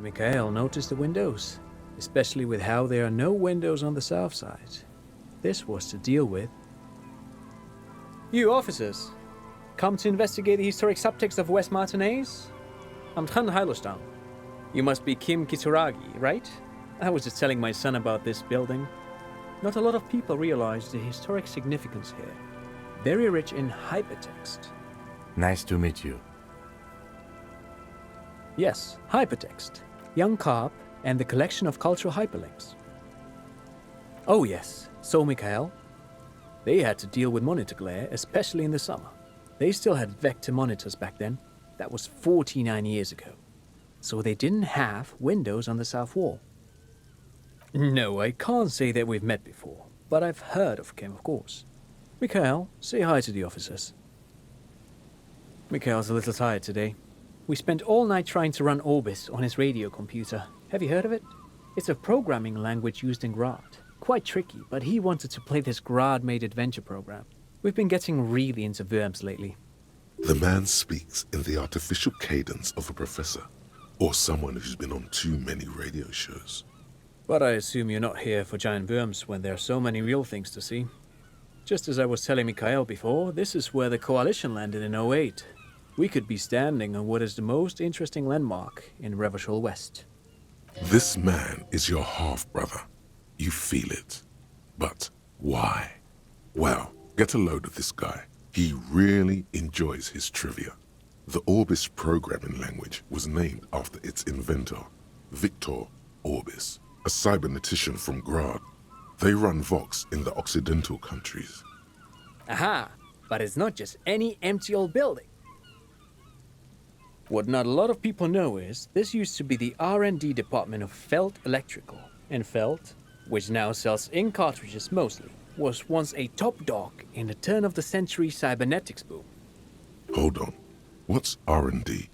Mikhail noticed the windows, especially with how there are no windows on the south side. This was to deal with. You officers, come to investigate the historic subtext of West Martinez? I'm Tran Heilostam. You must be Kim Kitsuragi, right? I was just telling my son about this building. Not a lot of people realize the historic significance here. Very rich in hypertext. Nice to meet you. Yes, hypertext. Young Carp and the collection of cultural hyperlinks. Oh yes, so Mikhail. They had to deal with monitor glare, especially in the summer. They still had vector monitors back then. That was 49 years ago. So they didn't have windows on the south wall. No, I can't say that we've met before, but I've heard of Kim, of course. Mikhail, say hi to the officers. Mikhail's a little tired today. We spent all night trying to run Orbis on his radio computer. Have you heard of it? It's a programming language used in Grad. Quite tricky, but he wanted to play this Grad-made adventure program. We've been getting really into Worms lately. The man speaks in the artificial cadence of a professor, or someone who's been on too many radio shows. But I assume you're not here for giant worms when there are so many real things to see. Just as I was telling Mikhail before, this is where the Coalition landed in '08. We could be standing on what is the most interesting landmark in Revachol West. This man is your half-brother. You feel it. But why? Well, get a load of this guy. He really enjoys his trivia. The Orbis programming language was named after its inventor, Victor Orbis, a cybernetician from Grad. They run Vox in the Occidental countries. Aha! But it's not just any empty old building. What not a lot of people know is, this used to be the R&D department of Felt Electrical. And Felt, which now sells ink cartridges mostly, was once a top dog in the turn-of-the-century cybernetics boom. Hold on. What's R&D?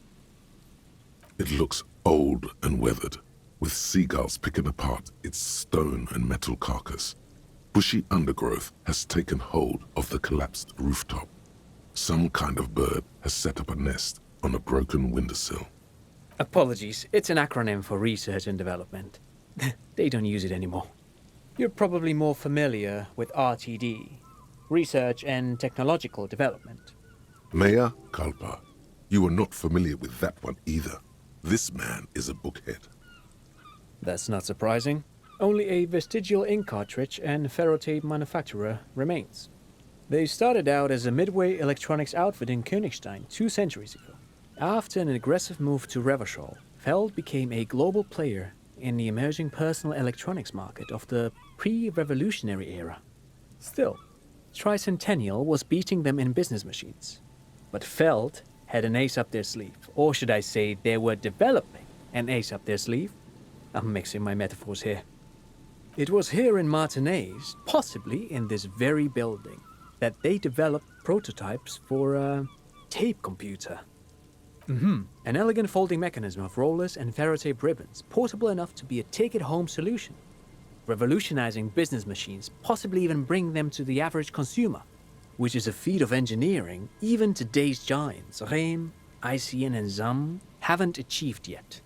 It looks old and weathered, with seagulls picking apart its stone and metal carcass. Bushy undergrowth has taken hold of the collapsed rooftop. Some kind of bird has set up a nest on a broken windowsill. Apologies, it's an acronym for research and development. They don't use it anymore. You're probably more familiar with RTD, Research and Technological Development. Mea culpa. You are not familiar with that one either. This man is a bookhead. That's not surprising. Only a vestigial ink cartridge and ferrotape manufacturer remains. They started out as a midway electronics outfit in Königstein 2 centuries ago. After an aggressive move to Revachol, Feld became a global player in the emerging personal electronics market of the pre-revolutionary era. Still, Tricentennial was beating them in business machines. But Feld had an ace up their sleeve, or should I say they were developing an ace up their sleeve. I'm mixing my metaphors here. It was here in Martinez, possibly in this very building, that they developed prototypes for a tape computer. An elegant folding mechanism of rollers and ferrotape ribbons, portable enough to be a take-it-home solution. Revolutionizing business machines, possibly even bring them to the average consumer, which is a feat of engineering even today's giants, Rehm, ICN and ZAM, haven't achieved yet.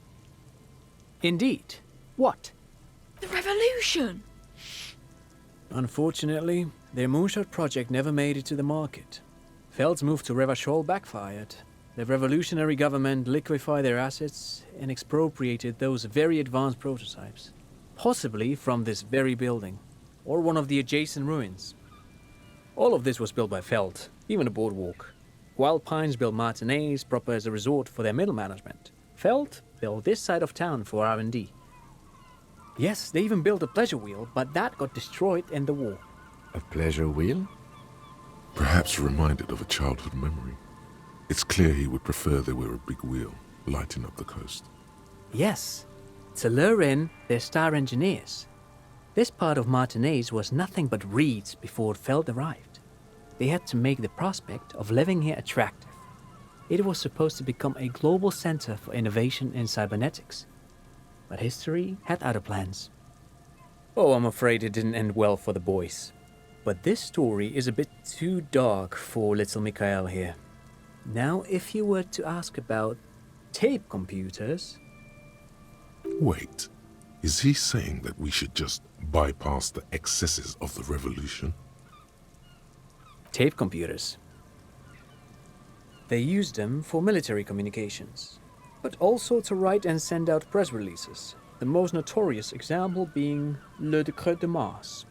Indeed. What? The revolution! Unfortunately, their moonshot project never made it to the market. Feld's move to Revachol backfired. The revolutionary government liquefied their assets and expropriated those very advanced prototypes, possibly from this very building, or one of the adjacent ruins. All of this was built by Feld, even the boardwalk. Wild Pines built Martinez proper as a resort for their middle management. Feld built this side of town for R&D. Yes, they even built a pleasure wheel, but that got destroyed in the war. A pleasure wheel? Perhaps reminded of a childhood memory. It's clear he would prefer there were a big wheel lighting up the coast. Yes, to lure in their star engineers. This part of Martinez was nothing but reeds before Feld arrived. They had to make the prospect of living here attractive. It was supposed to become a global center for innovation in cybernetics. But history had other plans. Oh, I'm afraid it didn't end well for the boys. But this story is a bit too dark for little Mikhail here. Now, if you were to ask about tape computers... Wait, is he saying that we should just bypass the excesses of the revolution? Tape computers. They used them for military communications, but also to write and send out press releases, the most notorious example being Le Décret de Mars.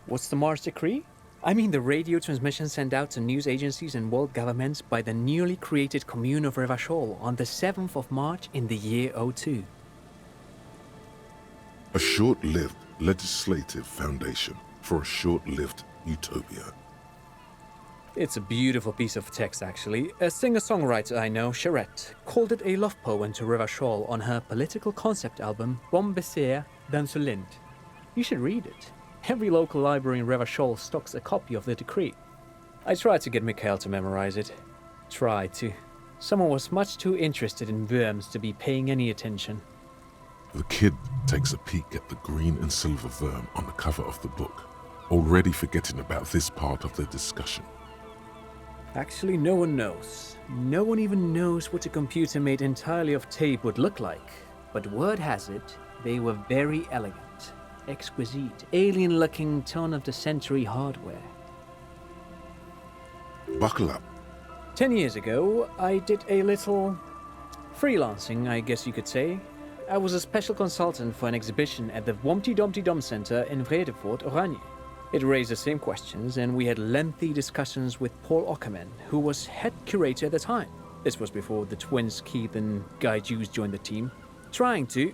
What's the Mars Decree? I mean the radio transmission sent out to news agencies and world governments by the newly created commune of Revachol on the 7th of March in the year 02. A short-lived legislative foundation for a short-lived utopia. It's a beautiful piece of text, actually. A singer-songwriter I know, Charette, called it a love poem to Revachol on her political concept album, Bon Baiser dans le Lind. You should read it. Every local library in Revachol stocks a copy of the decree. I tried to get Mikhail to memorize it. Tried to. Someone was much too interested in worms to be paying any attention. The kid takes a peek at the green and silver worm on the cover of the book, already forgetting about this part of the discussion. Actually, no one knows. No one even knows what a computer made entirely of tape would look like. But word has it, they were very elegant. Exquisite, alien-looking turn-of-the-century hardware. Buckle up. 10 years ago, I did a little freelancing, I guess you could say. I was a special consultant for an exhibition at the Wompty Dumpty Dum Center in Vredefort, Oranje. It raised the same questions, and we had lengthy discussions with Paul Ockerman, who was head curator at the time. This was before the twins Keith and Guy Jews joined the team, trying to...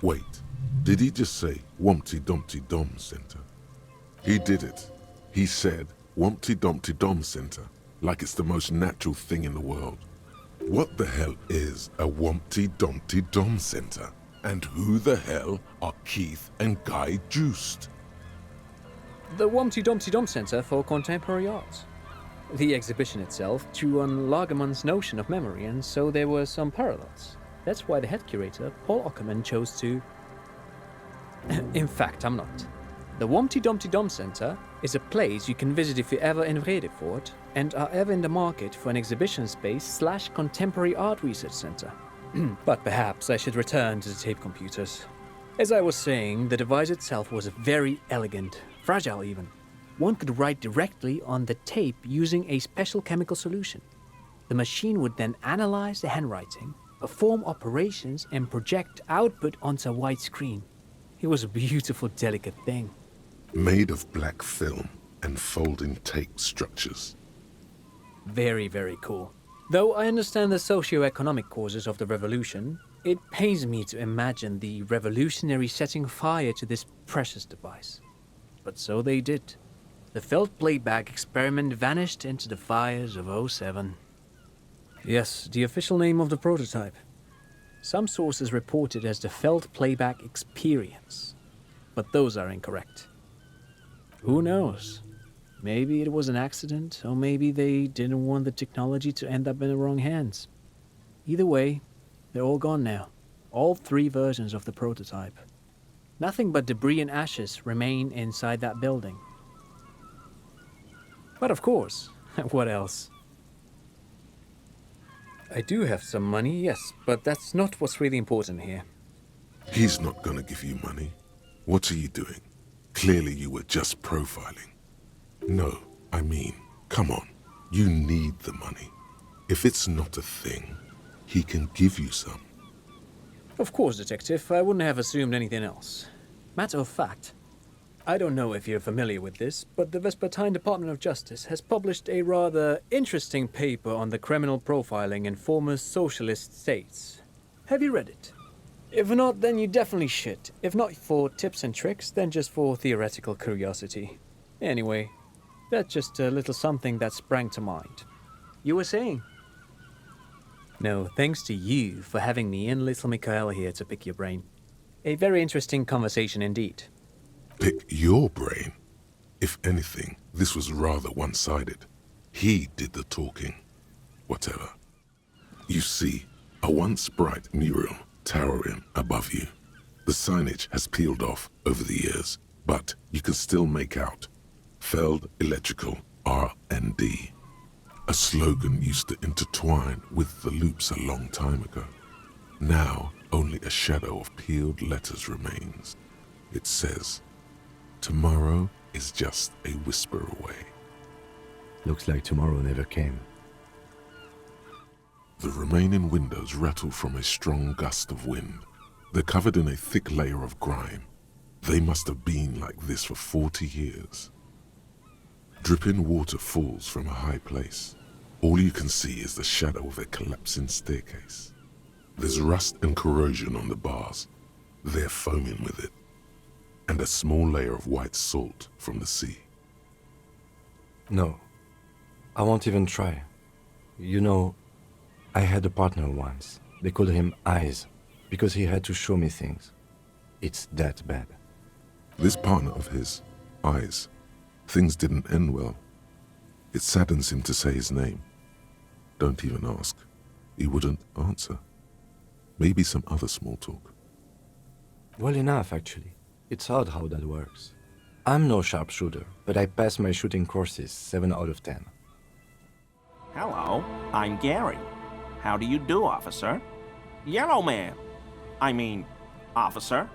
Wait, did he just say Wumpty Dumpty Dum Center? He did it. He said Wumpty Dumpty Dum Center, like it's the most natural thing in the world. What the hell is a Wumpty Dumpty Dum Center? And who the hell are Keith and Guy Juiced? The Wumpty Dumpty Dum Center for Contemporary Art. The exhibition itself drew on Lagerman's notion of memory, and so there were some parallels. That's why the head curator, Paul Ockerman, chose to... In fact, I'm not. The Wumpty Dumpty Dum Center is a place you can visit if you're ever in Vredefort and are ever in the market for an exhibition space / contemporary art research center. But perhaps I should return to the tape computers. As I was saying, the device itself was very elegant, fragile even. One could write directly on the tape using a special chemical solution. The machine would then analyze the handwriting, perform operations, and project output onto a white screen. It was a beautiful, delicate thing. Made of black film and folding tape structures. Very, very cool. Though I understand the socio-economic causes of the revolution, it pains me to imagine the revolutionaries setting fire to this precious device. But so they did. The felt playback experiment vanished into the fires of '07. Yes, the official name of the prototype. Some sources report it as the felt playback experience, but those are incorrect. Who knows? Maybe it was an accident, or maybe they didn't want the technology to end up in the wrong hands. Either way, they're all gone now. All 3 versions of the prototype. Nothing but debris and ashes remain inside that building. But of course, what else? I do have some money, yes, but that's not what's really important here. He's not gonna give you money. What are you doing? Clearly you were just profiling. No, I mean, come on. You need the money. If it's not a thing, he can give you some. Of course, Detective, I wouldn't have assumed anything else. Matter of fact, I don't know if you're familiar with this, but the Vespertine Department of Justice has published a rather interesting paper on the criminal profiling in former socialist states. Have you read it? If not, then you definitely should. If not for tips and tricks, then just for theoretical curiosity. Anyway, that's just a little something that sprang to mind. You were saying? No, thanks to you for having me and little Mikhail here to pick your brain. A very interesting conversation indeed. Pick your brain. If anything, this was rather one-sided. He did the talking. Whatever. You see, a once bright mural towering above you. The signage has peeled off over the years, but you can still make out Feld Electrical R&D. A slogan used to intertwine with the loops a long time ago. Now, only a shadow of peeled letters remains. It says, "Tomorrow is just a whisper away." Looks like tomorrow never came. The remaining windows rattle from a strong gust of wind. They're covered in a thick layer of grime. They must have been like this for 40 years. Dripping water falls from a high place. All you can see is the shadow of a collapsing staircase. There's rust and corrosion on the bars. They're foaming with it. And a small layer of white salt from the sea. No, I won't even try. You know, I had a partner once. They called him Eyes, because he had to show me things. It's that bad. This partner of his, Eyes, things didn't end well. It saddens him to say his name. Don't even ask. He wouldn't answer. Maybe some other small talk. Well enough, actually. It's odd how that works. I'm no sharpshooter, but I passed my shooting courses 7 out of 10. Hello, I'm Gary. How do you do, officer? Yellow man. I mean, officer.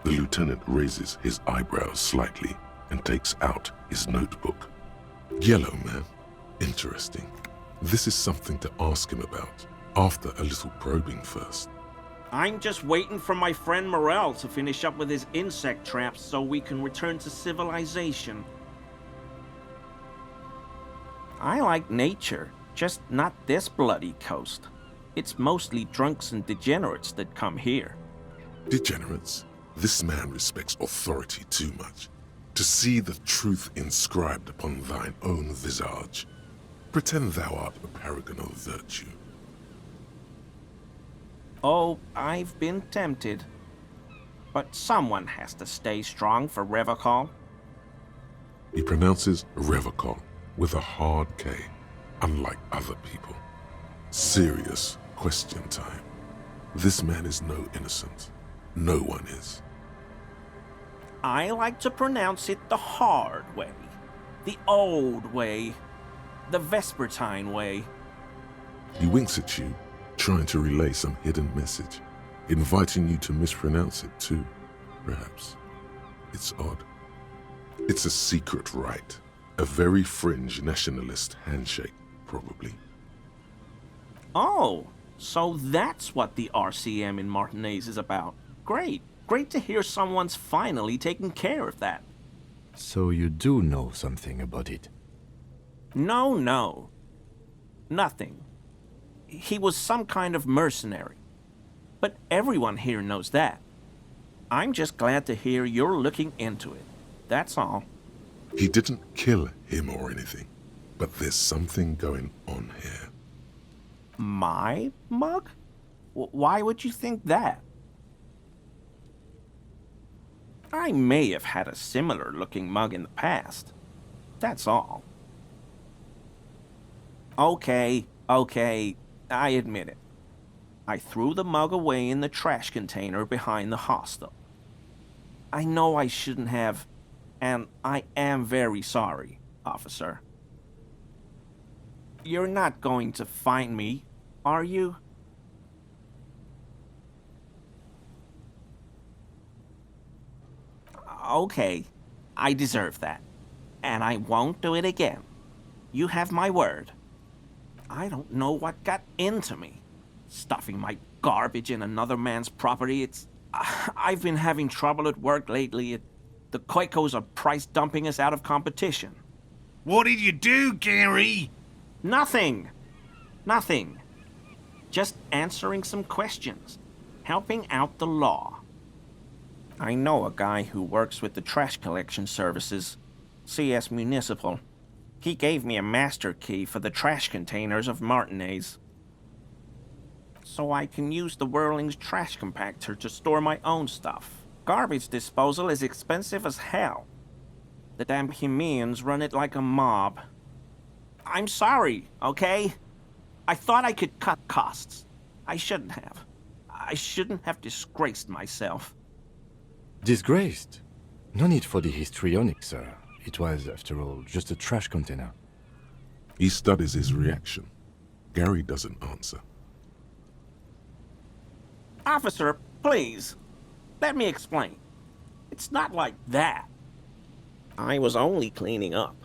The lieutenant raises his eyebrows slightly and takes out his notebook. Yellow man. Interesting. This is something to ask him about, after a little probing first. I'm just waiting for my friend Morel to finish up with his insect traps so we can return to civilization. I like nature, just not this bloody coast. It's mostly drunks and degenerates that come here. Degenerates? This man respects authority too much. To see the truth inscribed upon thine own visage. Pretend thou art a paragon of virtue. Oh, I've been tempted. But someone has to stay strong for Revocol. He pronounces Revocol with a hard K, unlike other people. Serious question time. This man is no innocent. No one is. I like to pronounce it the hard way. The old way. The Vespertine way. He winks at you, trying to relay some hidden message, inviting you to mispronounce it too, perhaps. It's odd. It's a secret rite, a very fringe nationalist handshake, probably. Oh, so that's what the RCM in Martinez is about. Great. Great to hear someone's finally taking care of that. So you do know something about it? No. Nothing. He was some kind of mercenary. But everyone here knows that. I'm just glad to hear you're looking into it. That's all. He didn't kill him or anything, but there's something going on here. My mug? Why would you think that? I may have had a similar looking mug in the past. That's all. Okay, I admit it. I threw the mug away in the trash container behind the hostel. I know I shouldn't have, and I am very sorry, officer. You're not going to find me, are you? Okay, I deserve that. And I won't do it again. You have my word. I don't know what got into me. Stuffing my garbage in another man's property, I've been having trouble at work lately. The Koikos are price dumping us out of competition. What did you do, Gary? Nothing. Just answering some questions. Helping out the law. I know a guy who works with the trash collection services, CS Municipal. He gave me a master key for the trash containers of Martinez. So I can use the Whirling's trash compactor to store my own stuff. Garbage disposal is expensive as hell. The damn Bohemians run it like a mob. I'm sorry, okay? I thought I could cut costs. I shouldn't have. I shouldn't have disgraced myself. Disgraced? No need for the histrionic, sir. It was, after all, just a trash container. He studies his reaction. Gary doesn't answer. Officer, please. Let me explain. It's not like that. I was only cleaning up.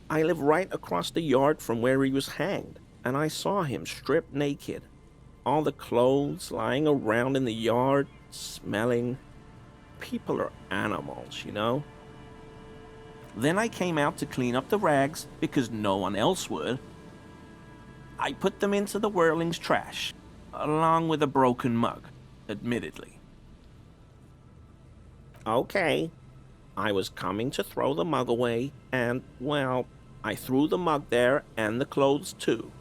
I live right across the yard from where he was hanged, and I saw him stripped naked. All the clothes lying around in the yard, smelling. People are animals, you know? Then I came out to clean up the rags because no one else would. I put them into the whirling's trash, along with a broken mug, admittedly. Okay, I was coming to throw the mug away, and, well, I threw the mug there and the clothes too.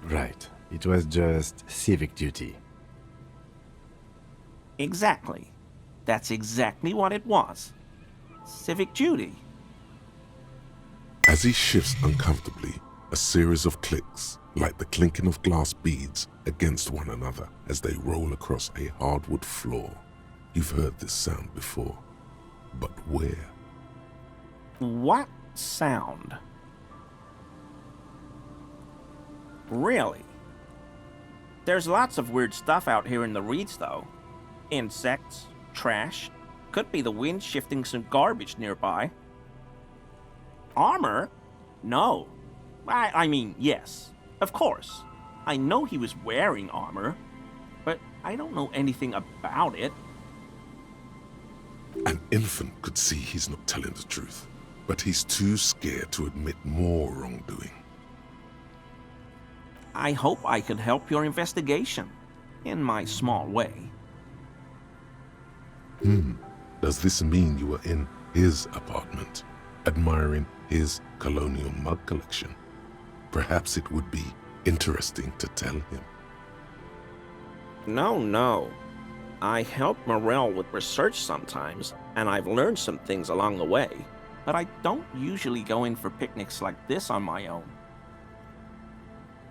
Right. It was just civic duty. Exactly. That's exactly what it was. Civic Judy. As he shifts uncomfortably, a series of clicks, like the clinking of glass beads against one another as they roll across a hardwood floor. You've heard this sound before, but where? What sound? Really? There's lots of weird stuff out here in the reeds, though. Insects, trash, could be the wind shifting some garbage nearby. Armor? No. I mean, yes, of course. I know he was wearing armor, but I don't know anything about it. An infant could see he's not telling the truth, but he's too scared to admit more wrongdoing. I hope I could help your investigation, in my small way. Does this mean you were in his apartment, admiring his colonial mug collection? Perhaps it would be interesting to tell him. No. I help Morel with research sometimes, and I've learned some things along the way, but I don't usually go in for picnics like this on my own.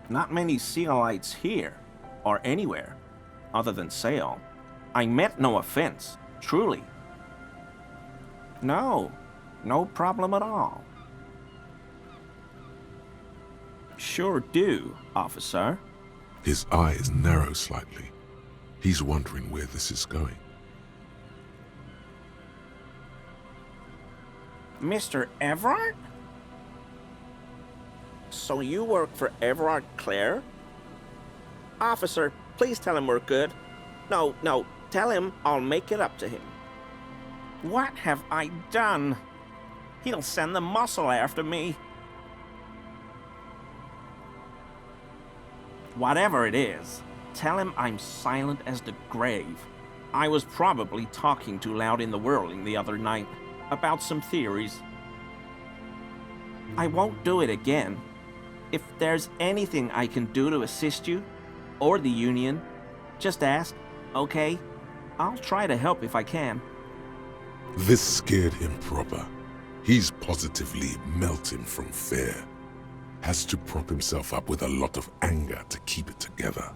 Not many Sealites here, or anywhere, other than Sail. I meant no offense, truly. No problem at all. Sure do, officer. His eyes narrow slightly. He's wondering where this is going. Mr. Everard? So you work for Everard Clare? Officer, please tell him we're good. No, tell him I'll make it up to him. What have I done? He'll send the muscle after me. Whatever it is, tell him I'm silent as the grave. I was probably talking too loud in the whirling the other night about some theories. I won't do it again. If there's anything I can do to assist you, or the Union, just ask, okay? I'll try to help if I can. This scared him proper. He's positively melting from fear. Has to prop himself up with a lot of anger to keep it together.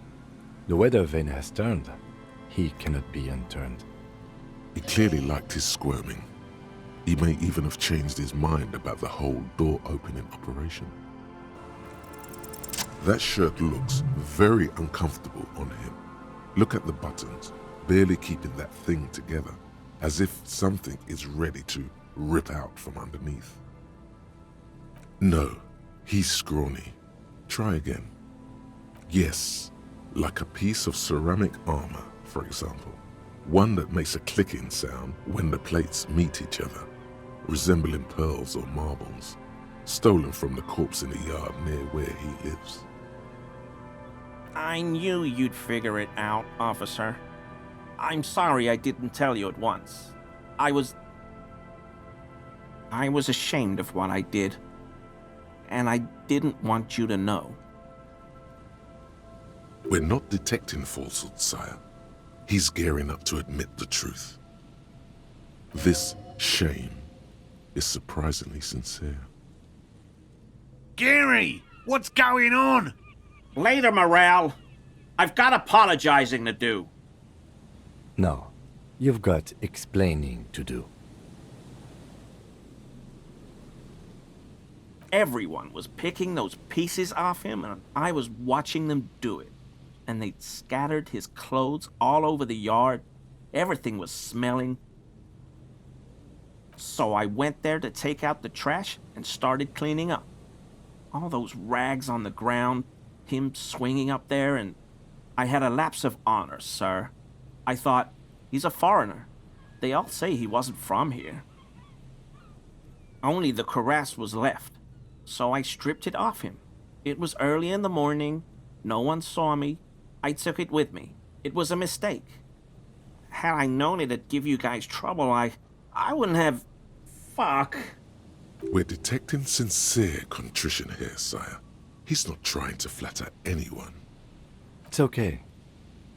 The weather vane has turned. He cannot be unturned. He clearly liked his squirming. He may even have changed his mind about the whole door-opening operation. That shirt looks very uncomfortable on him. Look at the buttons, barely keeping that thing together, as if something is ready to rip out from underneath. No, he's scrawny. Try again. Yes, like a piece of ceramic armor, for example. One that makes a clicking sound when the plates meet each other, resembling pearls or marbles, stolen from the corpse in the yard near where he lives. I knew you'd figure it out, officer. I'm sorry I didn't tell you at once. I was ashamed of what I did, and I didn't want you to know. We're not detecting falsehood, sire. He's gearing up to admit the truth. This shame is surprisingly sincere. Gary, what's going on? Later, Morale. I've got apologizing to do. No, you've got explaining to do. Everyone was picking those pieces off him, and I was watching them do it. and they'd scattered his clothes all over the yard. Everything was smelling. So I went there to take out the trash and started cleaning up. All those rags on the ground, him swinging up there, and I had a lapse of honor, sir. I thought, he's a foreigner. They all say he wasn't from here. Only the cuirass was left, so I stripped it off him. It was early in the morning. No one saw me. I took it with me. It was a mistake. Had I known it'd give you guys trouble, I wouldn't have... Fuck. We're detecting sincere contrition here, sire. He's not trying to flatter anyone. It's okay.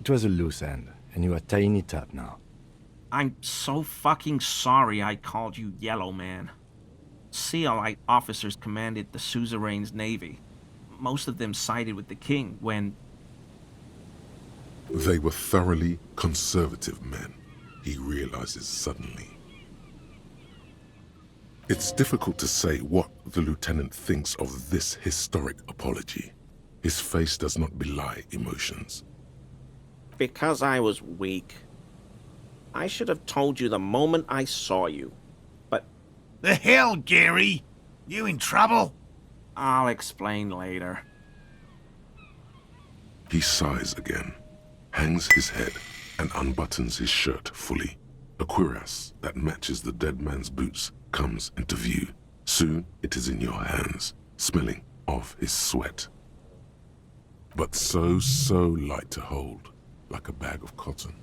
It was a loose end, and you are tying it up now. I'm so fucking sorry I called you Yellow Man. CLI officers commanded the suzerain's navy. Most of them sided with the king when... They were thoroughly conservative men, he realizes suddenly. It's difficult to say what the lieutenant thinks of this historic apology. His face does not belie emotions. Because I was weak. I should have told you the moment I saw you. But The hell, Gary? You in trouble? I'll explain later. He sighs again, hangs his head, and unbuttons his shirt fully. A cuirass that matches the dead man's boots comes into view. Soon it is in your hands, smelling of his sweat. But so light to hold, like a bag of cotton.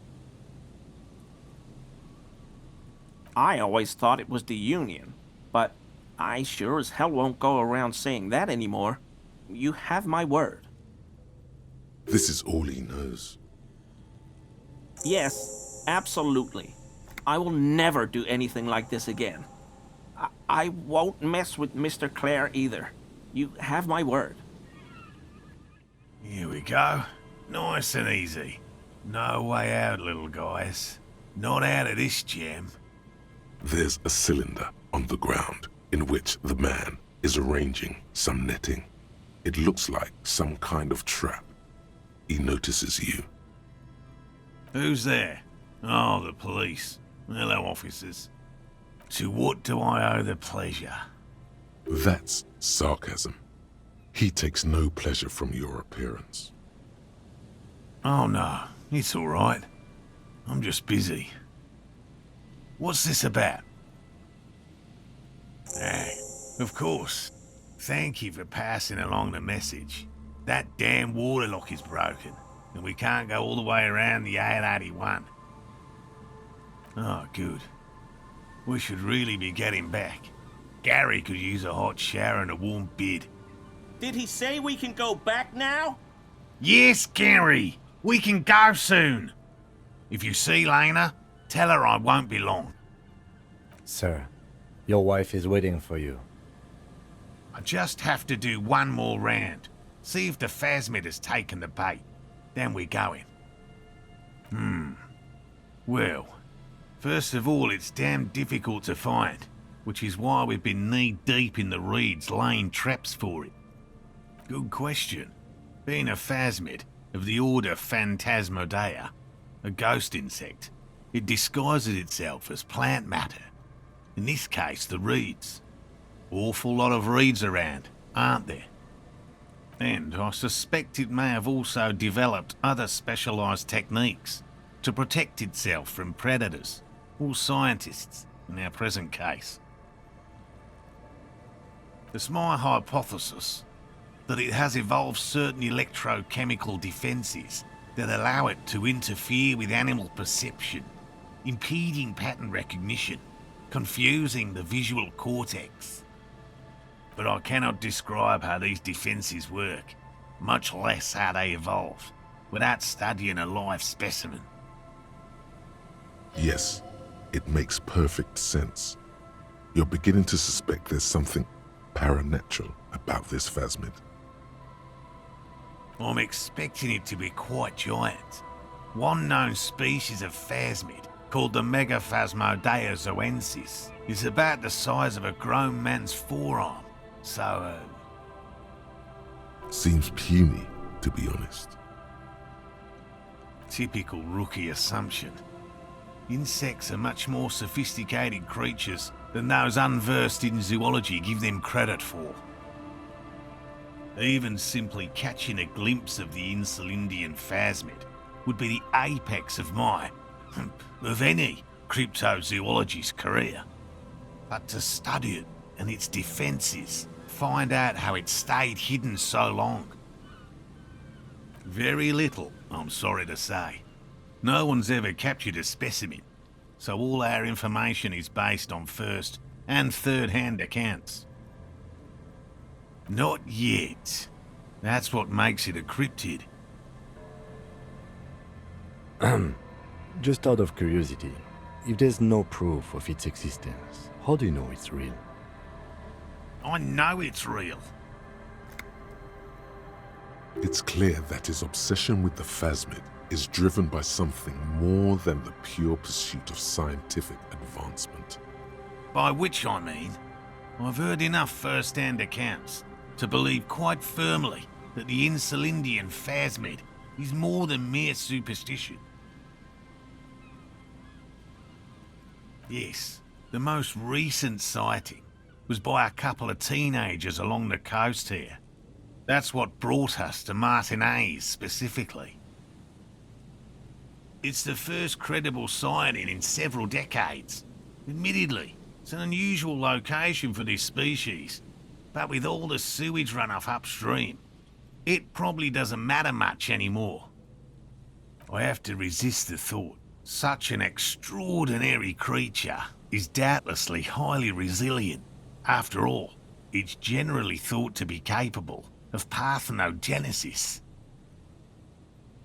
I always thought it was the Union, but I sure as hell won't go around saying that anymore. You have my word. This is all he knows. Yes, absolutely. I will never do anything like this again. I won't mess with Mr. Clare either. You have my word. Here we go. Nice and easy. No way out, little guys. Not out of this jam. There's a cylinder on the ground in which the man is arranging some netting. It looks like some kind of trap. He notices you. Who's there? Oh, the police. Hello, officers. To what do I owe the pleasure? That's sarcasm. He takes no pleasure from your appearance. Oh no, it's all right. I'm just busy. What's this about? Of course. Thank you for passing along the message. That damn waterlock is broken, and we can't go all the way around the A81. Oh, good. We should really be getting back. Gary could use a hot shower and a warm bed. Did he say we can go back now? Yes, Gary! We can go soon! If you see Lena, tell her I won't be long. Sir, your wife is waiting for you. I just have to do one more round. See if the phasmid has taken the bait. Then we're going. Well, first of all, it's damn difficult to find, which is why we've been knee-deep in the reeds laying traps for it. Good question. Being a phasmid of the order Phantasmodea, a ghost insect, it disguises itself as plant matter. In this case, the reeds. Awful lot of reeds around, aren't there? And I suspect it may have also developed other specialised techniques to protect itself from predators, or scientists, in our present case. It's my hypothesis that it has evolved certain electrochemical defences that allow it to interfere with animal perception, impeding pattern recognition, confusing the visual cortex. But I cannot describe how these defences work, much less how they evolved, without studying a live specimen. Yes, it makes perfect sense. You're beginning to suspect there's something paranatural about this phasmid. I'm expecting it to be quite giant. One known species of phasmid, called the Megaphasmodea zoensis, is about the size of a grown man's forearm. So, Seems puny, to be honest. typical rookie assumption. Insects are much more sophisticated creatures than those unversed in zoology give them credit for. Even simply catching a glimpse of the Insulindian phasmid would be the apex of of any cryptozoologist's career. But to study it and its defences, find out how it stayed hidden so long. Very little, I'm sorry to say. No one's ever captured a specimen, so all our information is based on first and third-hand accounts. Not yet. That's what makes it a cryptid. Just out of curiosity, if there's no proof of its existence, how do you know it's real? I know it's real. It's clear that his obsession with the phasmid is driven by something more than the pure pursuit of scientific advancement. By which I mean, I've heard enough first-hand accounts to believe quite firmly that the Insulindian phasmid is more than mere superstition. Yes, the most recent sighting was by a couple of teenagers along the coast here. That's what brought us to Martinez specifically. It's the first credible sighting in several decades. Admittedly, it's an unusual location for this species, but with all the sewage runoff upstream, it probably doesn't matter much anymore. I have to resist the thought such an extraordinary creature is doubtlessly highly resilient. After all, it's generally thought to be capable of parthenogenesis.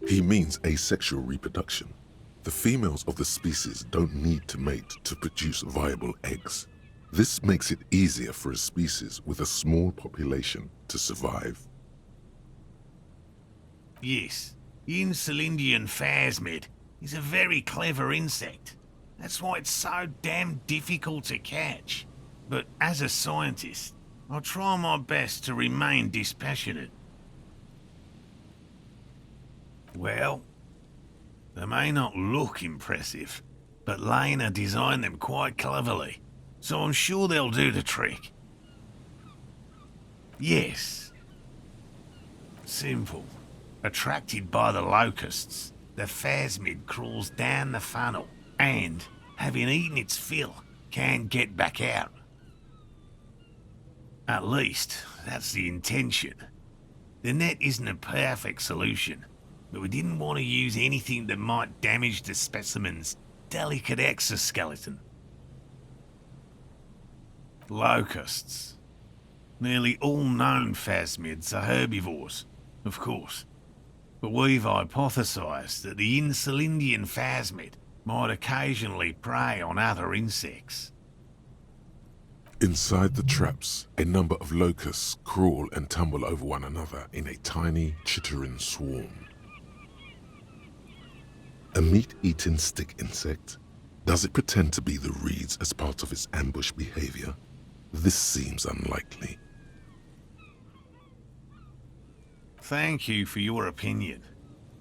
He means asexual reproduction. The females of the species don't need to mate to produce viable eggs. This makes it easier for a species with a small population to survive. Yes, the Insulindian phasmid is a very clever insect. That's why it's so damn difficult to catch. But as a scientist, I'll try my best to remain dispassionate. Well, they may not look impressive, but Lena designed them quite cleverly, so I'm sure they'll do the trick. Yes. Simple. Attracted by the locusts, the phasmid crawls down the funnel and, having eaten its fill, can get back out. At least, that's the intention. The net isn't a perfect solution, but we didn't want to use anything that might damage the specimen's delicate exoskeleton. Locusts. Nearly all known phasmids are herbivores, of course. But we've hypothesized that the Insulindian phasmid might occasionally prey on other insects. Inside the traps, a number of locusts crawl and tumble over one another in a tiny, chittering swarm. A meat-eating stick insect? Does it pretend to be the reeds as part of its ambush behavior? This seems unlikely. Thank you for your opinion.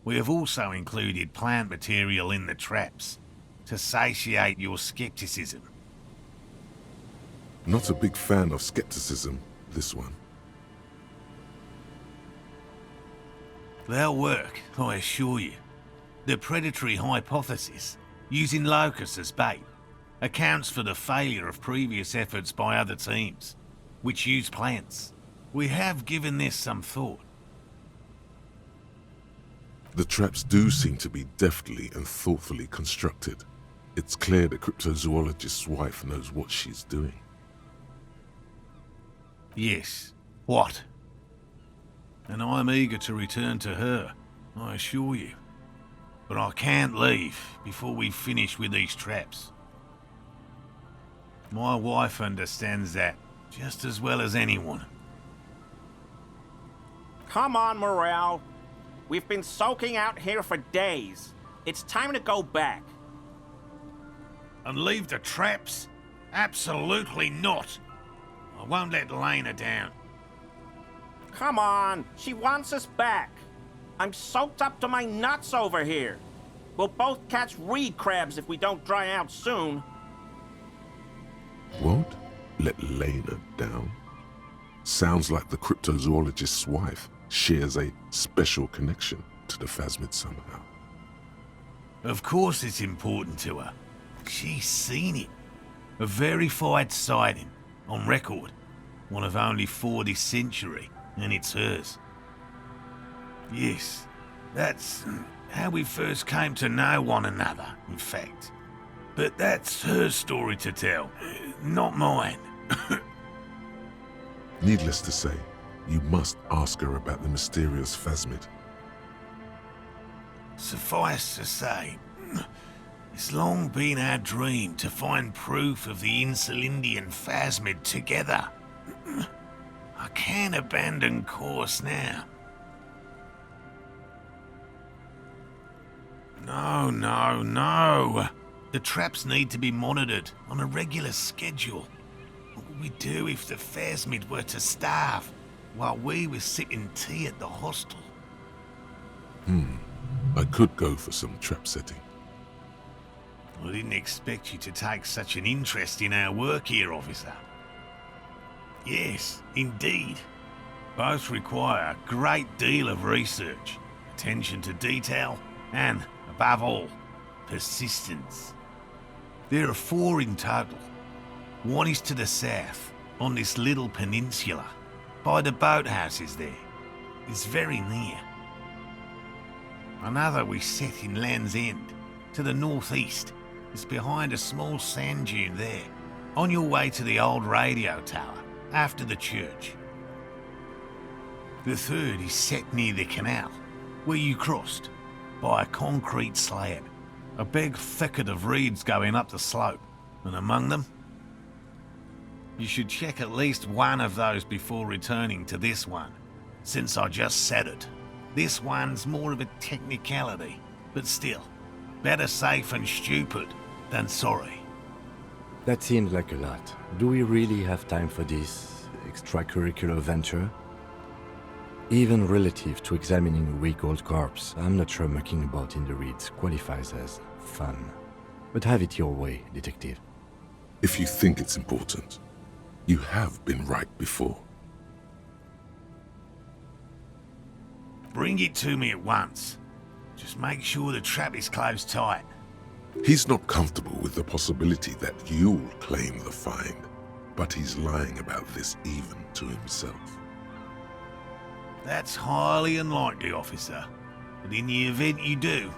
We have also included plant material in the traps to satiate your skepticism. Not a big fan of skepticism, this one. They'll work, I assure you. The predatory hypothesis, using locusts as bait, accounts for the failure of previous efforts by other teams, which use plants. We have given this some thought. The traps do seem to be deftly and thoughtfully constructed. It's clear the cryptozoologist's wife knows what she's doing. Yes. What? And I'm eager to return to her, I assure you. But I can't leave before we finish with these traps. My wife understands that just as well as anyone. Come on, Morale. We've been soaking out here for days. It's time to go back. And leave the traps? Absolutely not. I won't let Lena down. Come on, she wants us back. I'm soaked up to my nuts over here. We'll both catch reed crabs if we don't dry out soon. Won't let Lena down? Sounds like the cryptozoologist's wife shares a special connection to the Phasmid somehow. Of course it's important to her. She's seen it. A verified sighting, on record. One of only 4 this century, and it's hers. Yes, that's how we first came to know one another, in fact. But that's her story to tell, not mine. Needless to say, you must ask her about the mysterious Phasmid. Suffice to say, it's long been our dream to find proof of the Insulindian Phasmid together. I can't abandon course now. No. The traps need to be monitored on a regular schedule. What would we do if the Phasmid were to starve while we were sipping tea at the hostel? I could go for some trap setting. I didn't expect you to take such an interest in our work here, officer. Yes, indeed. Both require a great deal of research, attention to detail, and, above all, persistence. There are 4 in total. One is to the south, on this little peninsula, by the boathouses there. It's very near. Another we set in Land's End, to the northeast. It's behind a small sand dune there, on your way to the old radio tower, after the church. The third is set near the canal, where you crossed, by a concrete slab. A big thicket of reeds going up the slope, and among them... You should check at least one of those before returning to this one, since I just said it. This one's more of a technicality, but still, better safe and stupid than sorry. That seems like a lot. Do we really have time for this extracurricular venture? Even relative to examining a weak old corpse, I'm not sure mucking about in the reeds qualifies as fun. But have it your way, detective. If you think it's important, you have been right before. Bring it to me at once. Just make sure the trap is closed tight. He's not comfortable with the possibility that you'll claim the find, but he's lying about this even to himself. That's highly unlikely, officer. But in the event you do,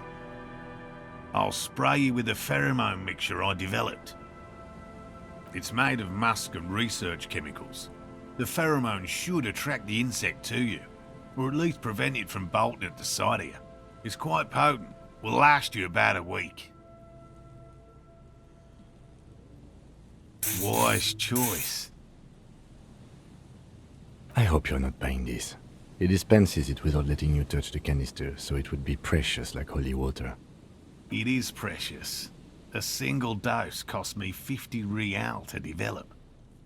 I'll spray you with a pheromone mixture I developed. It's made of musk and research chemicals. The pheromone should attract the insect to you, or at least prevent it from bolting at the sight of you. It's quite potent. Will last you about a week. Wise choice. I hope you're not buying this. He dispenses it without letting you touch the canister, so it would be precious like holy water. It is precious. A single dose cost me 50 real to develop.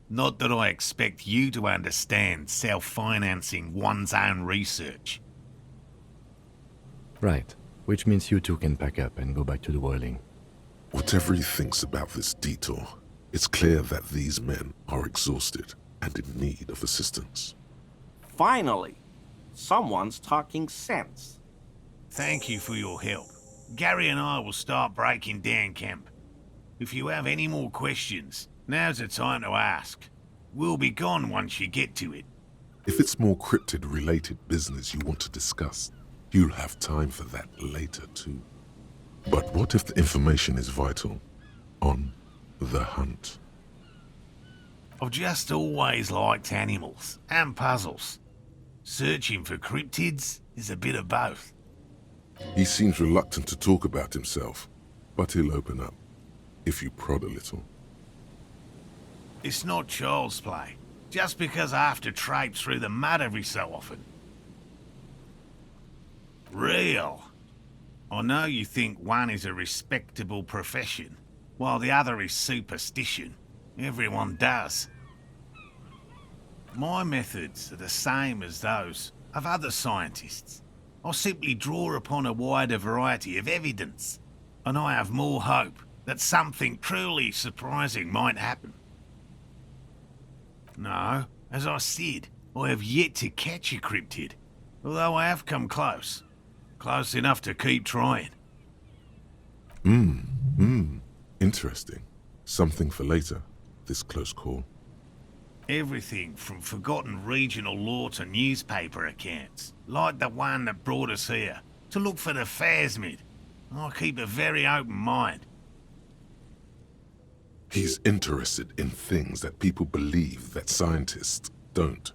Not that I expect you to understand self-financing one's own research. Right, which means you two can pack up and go back to the whirling. Whatever he thinks about this detour, it's clear that these men are exhausted and in need of assistance. Finally, someone's talking sense. Thank you for your help. Gary and I will start breaking down camp. If you have any more questions, now's the time to ask. We'll be gone once you get to it. If it's more cryptid-related business you want to discuss, you'll have time for that later too. But what if the information is vital? On the hunt. I've just always liked animals and puzzles. Searching for cryptids is a bit of both. He seems reluctant to talk about himself, but he'll open up, if you prod a little. It's not child's play, just because I have to traipse through the mud every so often. Real. I know you think one is a respectable profession, while the other is superstition. Everyone does. My methods are the same as those of other scientists. I simply draw upon a wider variety of evidence and I have more hope that something truly surprising might happen. No, as I said, I have yet to catch a cryptid, although I have come close. Close enough to keep trying. Interesting. Something for later, this close call. Everything from forgotten regional lore to newspaper accounts, like the one that brought us here, to look for the phasmid. I keep a very open mind. He's interested in things that people believe that scientists don't.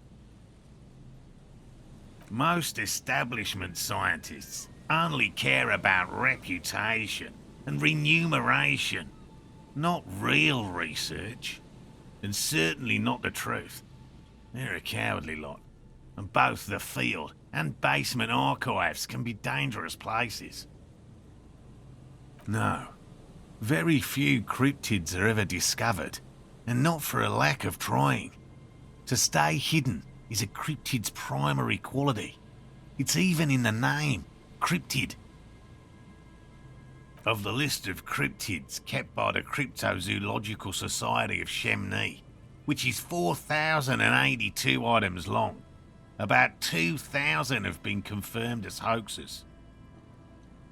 Most establishment scientists only care about reputation and remuneration, not real research, and certainly not the truth. They're a cowardly lot, and both the field and basement archives can be dangerous places. No, very few cryptids are ever discovered, and not for a lack of trying. To stay hidden is a cryptid's primary quality. It's even in the name, cryptid. Of the list of cryptids kept by the Cryptozoological Society of Chemney, which is 4,082 items long, about 2,000 have been confirmed as hoaxes.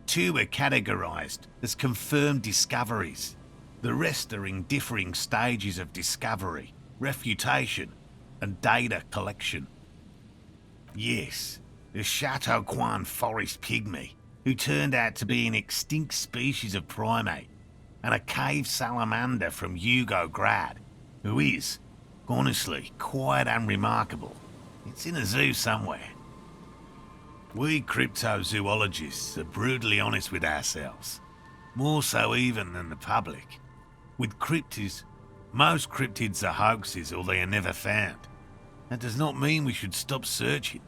2 are categorized as confirmed discoveries. The rest are in differing stages of discovery, refutation, and data collection. Yes, the Chateauquan forest pygmy, who turned out to be an extinct species of primate, and a cave salamander from Yugograd, who is, honestly, quite unremarkable. It's in a zoo somewhere. We cryptozoologists are brutally honest with ourselves, more so even than the public. With cryptids, most cryptids are hoaxes or they are never found. That does not mean we should stop searching.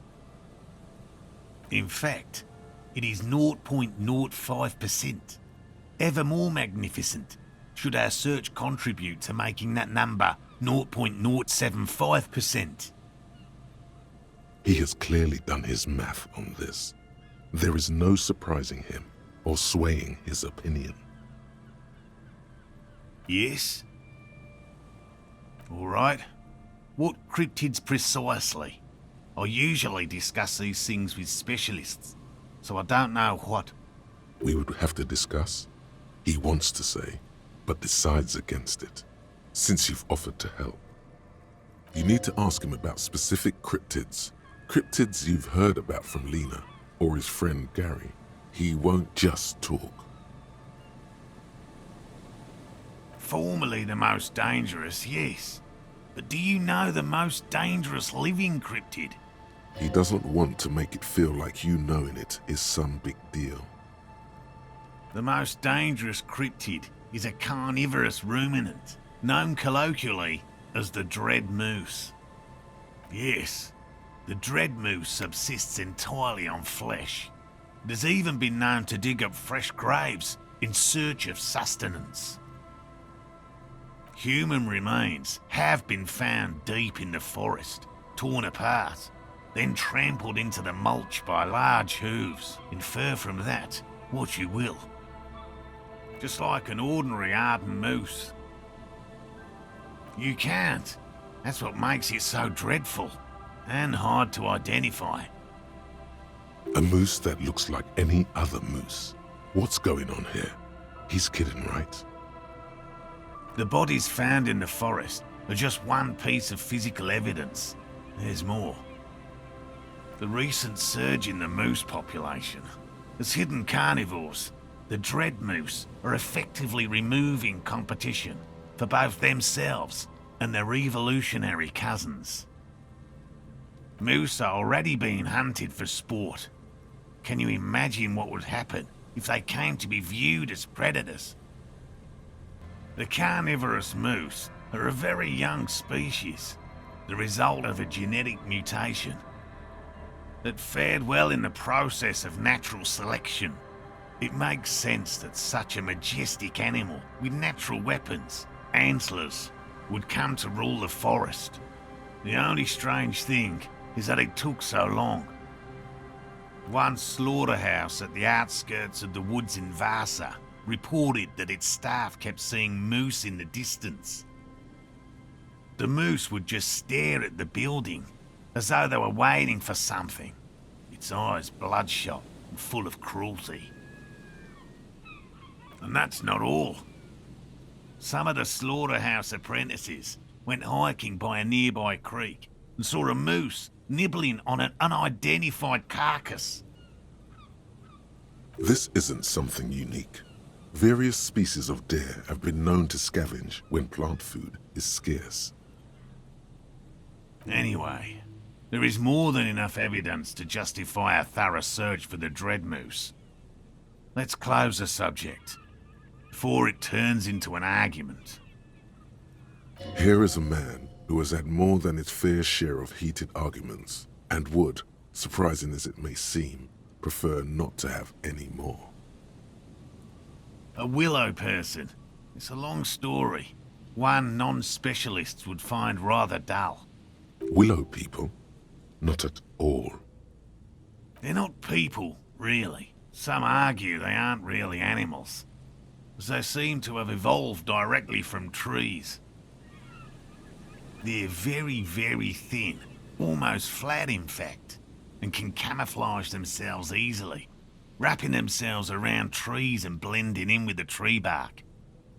In fact, it is 0.05%. Ever more magnificent, should our search contribute to making that number 0.075%. He has clearly done his math on this. There is no surprising him or swaying his opinion. Yes? All right. What cryptids precisely? I usually discuss these things with specialists, so I don't know what. We would have to discuss. He wants to say, but decides against it, since you've offered to help. You need to ask him about specific cryptids. Cryptids you've heard about from Lena or his friend Gary. He won't just talk. Formerly the most dangerous, yes. But do you know the most dangerous living cryptid? He doesn't want to make it feel like you knowing it is some big deal. The most dangerous cryptid is a carnivorous ruminant, known colloquially as the dread moose. Yes, the dread moose subsists entirely on flesh. It has even been known to dig up fresh graves in search of sustenance. Human remains have been found deep in the forest, torn apart, then trampled into the mulch by large hooves. Infer from that what you will. Just like an ordinary Arden moose. You can't. That's what makes it so dreadful and hard to identify. A moose that looks like any other moose. What's going on here? He's kidding, right? The bodies found in the forest are just one piece of physical evidence. There's more. The recent surge in the moose population has hidden carnivores. The dread moose are effectively removing competition for both themselves and their evolutionary cousins. Moose are already being hunted for sport. Can you imagine what would happen if they came to be viewed as predators? The carnivorous moose are a very young species, the result of a genetic mutation that fared well in the process of natural selection. It makes sense that such a majestic animal with natural weapons, antlers, would come to rule the forest. The only strange thing is that it took so long. One slaughterhouse at the outskirts of the woods in Vasa reported that its staff kept seeing moose in the distance. The moose would just stare at the building, as though they were waiting for something, its eyes bloodshot and full of cruelty. And that's not all. Some of the slaughterhouse apprentices went hiking by a nearby creek and saw a moose nibbling on an unidentified carcass. This isn't something unique. Various species of deer have been known to scavenge when plant food is scarce. Anyway, there is more than enough evidence to justify a thorough search for the dread moose. Let's close the subject before it turns into an argument. Here is a man who has had more than his fair share of heated arguments, and would, surprising as it may seem, prefer not to have any more. A willow person. It's a long story. One non-specialists would find rather dull. Willow people? Not at all. They're not people, really. Some argue they aren't really animals, as they seem to have evolved directly from trees. They're very, very thin, almost flat in fact, and can camouflage themselves easily, wrapping themselves around trees and blending in with the tree bark.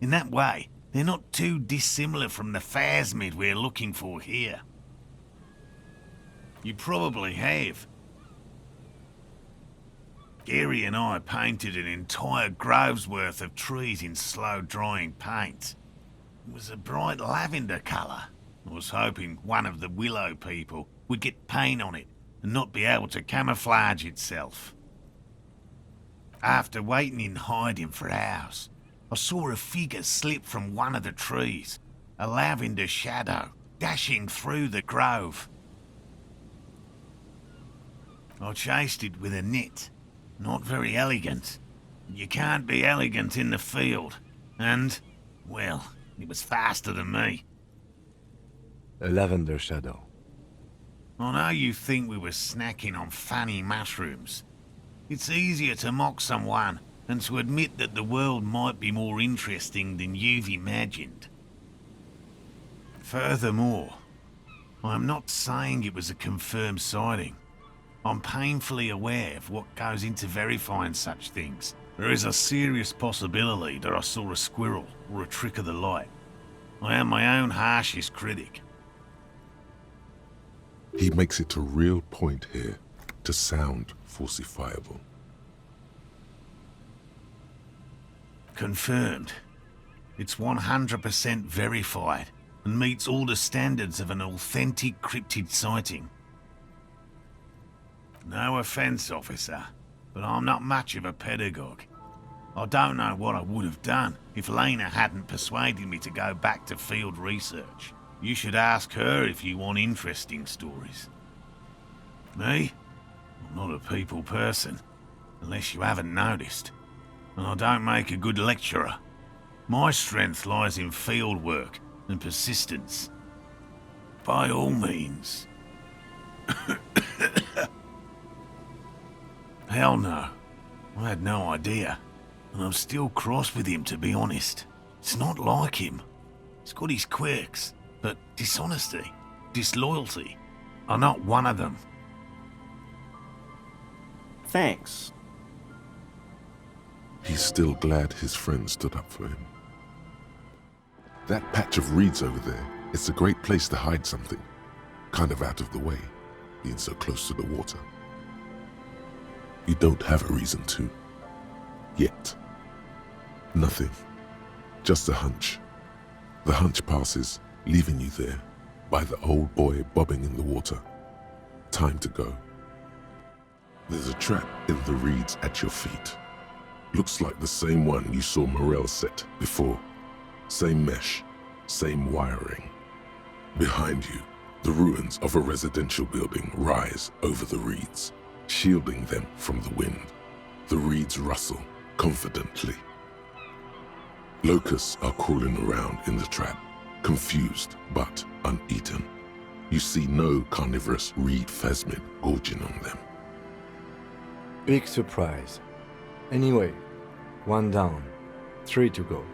In that way, they're not too dissimilar from the phasmid we're looking for here. You probably have. Gary and I painted an entire grove's worth of trees in slow-drying paint. It was a bright lavender colour. I was hoping one of the willow people would get paint on it and not be able to camouflage itself. After waiting in hiding for hours, I saw a figure slip from one of the trees, a lavender shadow dashing through the grove. I chased it with a net. Not very elegant. You can't be elegant in the field. And, well, it was faster than me. A lavender shadow. I know you think we were snacking on funny mushrooms. It's easier to mock someone and to admit that the world might be more interesting than you've imagined. Furthermore, I'm not saying it was a confirmed sighting. I'm painfully aware of what goes into verifying such things. There is a serious possibility that I saw a squirrel or a trick of the light. I am my own harshest critic. He makes it a real point here to sound falsifiable. Confirmed. It's 100% verified and meets all the standards of an authentic cryptid sighting. No offense, officer, but I'm not much of a pedagogue. I don't know what I would have done if Lena hadn't persuaded me to go back to field research. You should ask her if you want interesting stories. Me? I'm not a people person, unless you haven't noticed. And I don't make a good lecturer. My strength lies in field work and persistence. By all means. Hell no. I had no idea. And I'm still cross with him, to be honest. It's not like him. He's got his quirks, but dishonesty, disloyalty are not one of them. Thanks. He's still glad his friend stood up for him. That patch of reeds over there, it's a great place to hide something. Kind of out of the way, being so close to the water. You don't have a reason to. Yet. Nothing. Just a hunch. The hunch passes, leaving you there, by the old boy bobbing in the water. Time to go. There's a trap in the reeds at your feet. Looks like the same one you saw Morel set before. Same mesh, same wiring. Behind you, the ruins of a residential building rise over the reeds, shielding them from the wind. The reeds rustle confidently. Locusts are crawling around in the trap, confused but uneaten. You see no carnivorous reed phasmid gorging on them. Big surprise. Anyway, one down. 3 to go.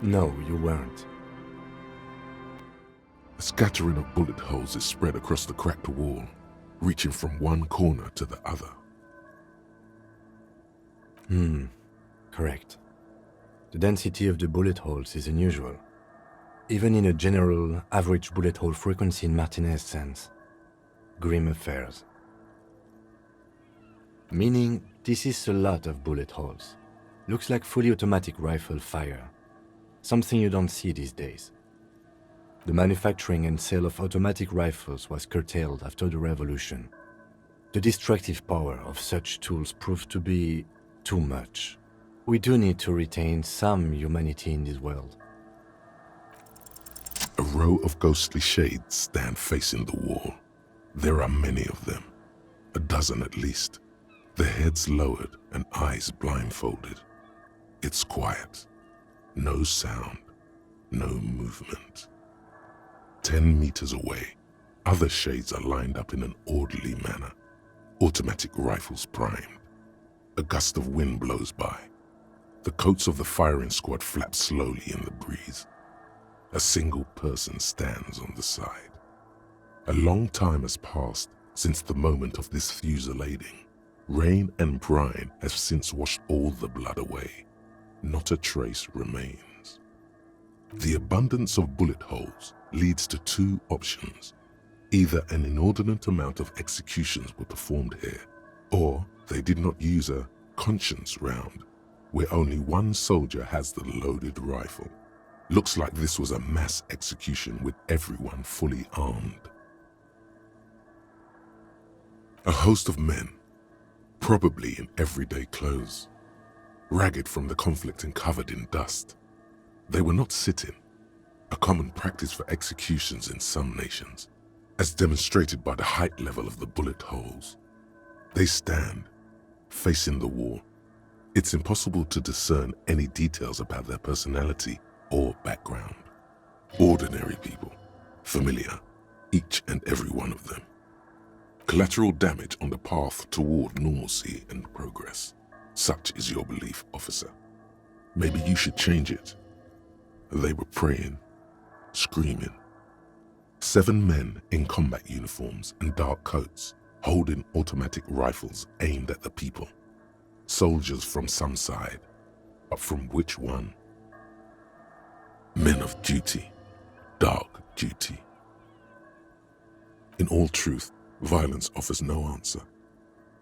No, you weren't. A scattering of bullet holes is spread across the cracked wall, reaching from one corner to the other. Correct. The density of the bullet holes is unusual, even in a general average bullet hole frequency in Martinez sense. Grim affairs. Meaning, this is a lot of bullet holes. Looks like fully automatic rifle fire. Something you don't see these days. The manufacturing and sale of automatic rifles was curtailed after the revolution. The destructive power of such tools proved to be too much. We do need to retain some humanity in this world. A row of ghostly shades stand facing the wall. There are many of them, a dozen at least, their heads lowered and eyes blindfolded. It's quiet. No sound, no movement. 10 meters away, other shades are lined up in an orderly manner, automatic rifles primed. A gust of wind blows by. The coats of the firing squad flap slowly in the breeze. A single person stands on the side. A long time has passed since the moment of this fusillading. Rain and brine have since washed all the blood away. Not a trace remains. The abundance of bullet holes leads to two options. Either an inordinate amount of executions were performed here, or they did not use a conscience round, where only one soldier has the loaded rifle. Looks like this was a mass execution with everyone fully armed. A host of men, probably in everyday clothes, ragged from the conflict and covered in dust. They were not sitting, a common practice for executions in some nations, as demonstrated by the height level of the bullet holes. They stand, facing the wall. It's impossible to discern any details about their personality or background. Ordinary people, familiar, each and every one of them. Collateral damage on the path toward normalcy and progress. Such is your belief, officer. Maybe you should change it. They were praying, screaming. 7 men in combat uniforms and dark coats, holding automatic rifles aimed at the people. Soldiers from some side, but from which one? Men of duty, dark duty. In all truth, violence offers no answer.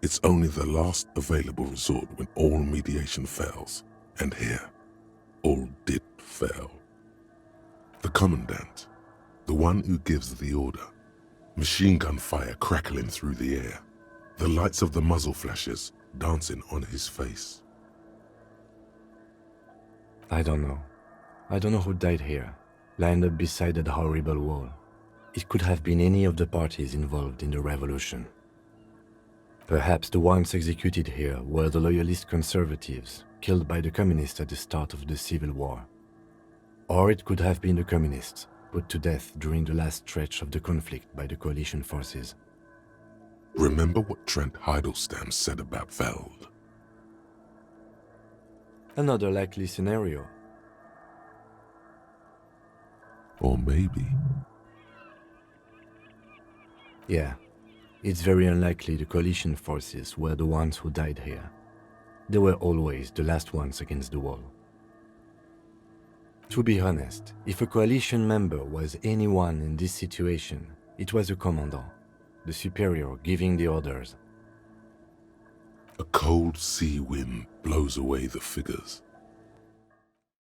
It's only the last available resort when all mediation fails, and here, all did fail. The commandant, the one who gives the order, machine gun fire crackling through the air, the lights of the muzzle flashes dancing on his face. I don't know. I don't know who died here, lined up beside that horrible wall. It could have been any of the parties involved in the revolution. Perhaps the ones executed here were the loyalist conservatives, killed by the communists at the start of the Civil War. Or it could have been the communists, put to death during the last stretch of the conflict by the coalition forces. Remember what Trent Heidelstein said about Veld? Another likely scenario. Or maybe... Yeah, it's very unlikely the coalition forces were the ones who died here. They were always the last ones against the wall. To be honest, if a coalition member was anyone in this situation, it was the commandant, the superior giving the orders. A cold sea wind blows away the figures.